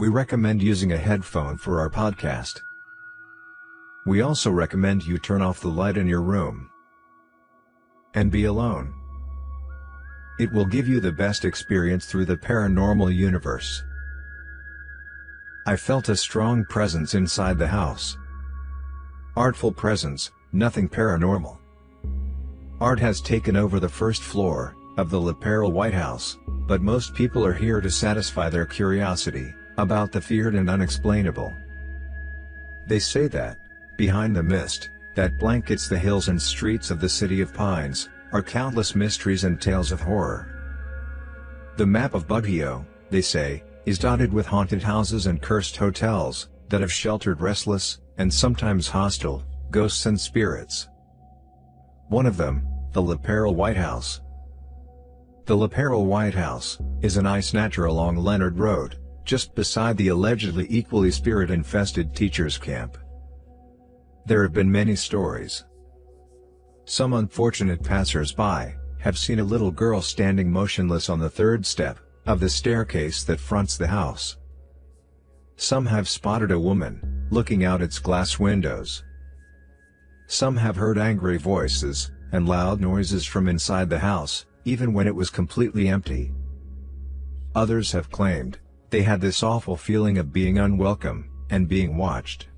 we recommend using a headphone for our podcast. We also recommend you turn off the light in your room and be alone. It will give you the best experience through the paranormal universe. I felt a strong presence inside the house. Artful presence, nothing paranormal. Art has taken over the first floor of the Laperal White House, but most people are here to satisfy their curiosity about the feared and unexplainable. They say that, behind the mist that blankets the hills and streets of the City of Pines, are countless mysteries and tales of horror. The map of Baguio, they say, is dotted with haunted houses and cursed hotels that have sheltered restless, and sometimes hostile, ghosts and spirits. One of them, the Laperal White House. The Laperal White House is an ice snatcher along Leonard Road, just beside the allegedly equally spirit-infested teachers' camp. There have been many stories. Some unfortunate passers-by have seen a little girl standing motionless on the third step of the staircase that fronts the house. Some have spotted a woman looking out its glass windows. Some have heard angry voices and loud noises from inside the house, even when it was completely empty. Others have claimed they had this awful feeling of being unwelcome and being watched.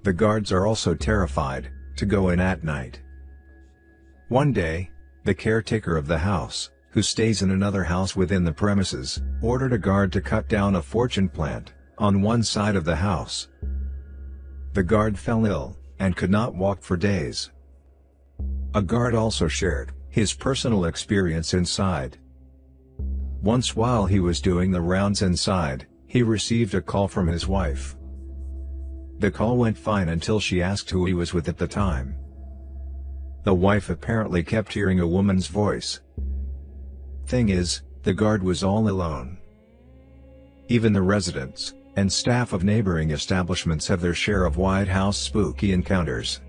The guards are also terrified to go in at night. One day, the caretaker of the house, who stays in another house within the premises, ordered a guard to cut down a fortune plant on one side of the house. The guard fell ill and could not walk for days. A guard also shared his personal experience inside. Once while he was doing the rounds inside, he received a call from his wife. The call went fine until she asked who he was with at the time. The wife apparently kept hearing a woman's voice. Thing is, the guard was all alone. Even the residents and staff of neighboring establishments have their share of White House spooky encounters.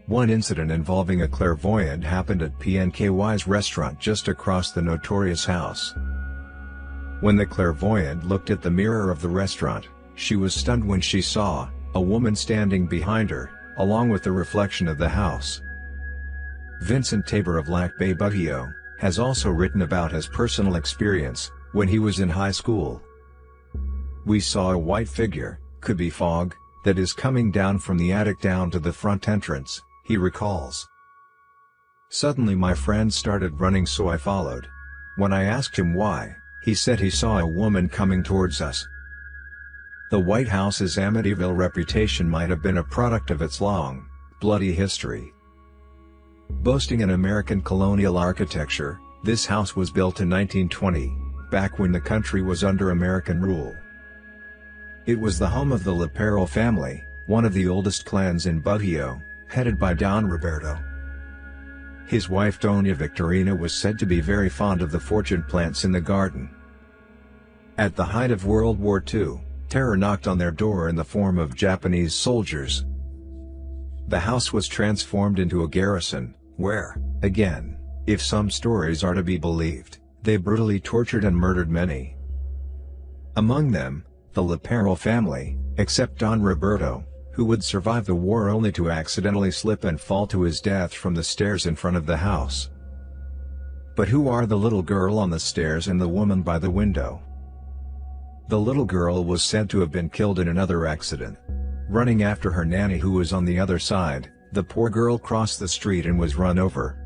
One incident involving a clairvoyant happened at PNKY's restaurant just across the notorious house. When the clairvoyant looked at the mirror of the restaurant, she was stunned when she saw a woman standing behind her, along with the reflection of the house. Vincent Tabor of Lac Bay, Baguio, has also written about his personal experience when he was in high school. We saw a white figure, could be fog, that is coming down from the attic down to the front entrance, he recalls. Suddenly my friend started running, so I followed. When I asked him why, he said he saw a woman coming towards us. The White House's Amityville reputation might have been a product of its long, bloody history. Boasting an American colonial architecture, this house was built in 1920, back when the country was under American rule. It was the home of the Laperal family, one of the oldest clans in Baguio, headed by Don Roberto. His wife Doña Victorina was said to be very fond of the fortune plants in the garden. At the height of World War II, terror knocked on their door in the form of Japanese soldiers. The house was transformed into a garrison, where, again, if some stories are to be believed, they brutally tortured and murdered many. Among them, the Laperal family, except Don Roberto, who would survive the war only to accidentally slip and fall to his death from the stairs in front of the house. But who are the little girl on the stairs and the woman by the window? The little girl was said to have been killed in another accident. Running after her nanny who was on the other side, the poor girl crossed the street and was run over.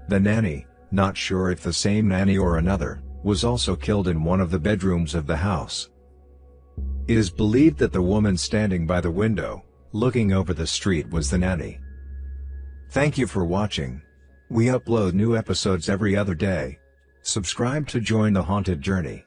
The nanny, not sure if the same nanny or another, was also killed in one of the bedrooms of the house. It is believed that the woman standing by the window, looking over the street, was the nanny. Thank you for watching. We upload new episodes every other day. Subscribe to join the haunted journey.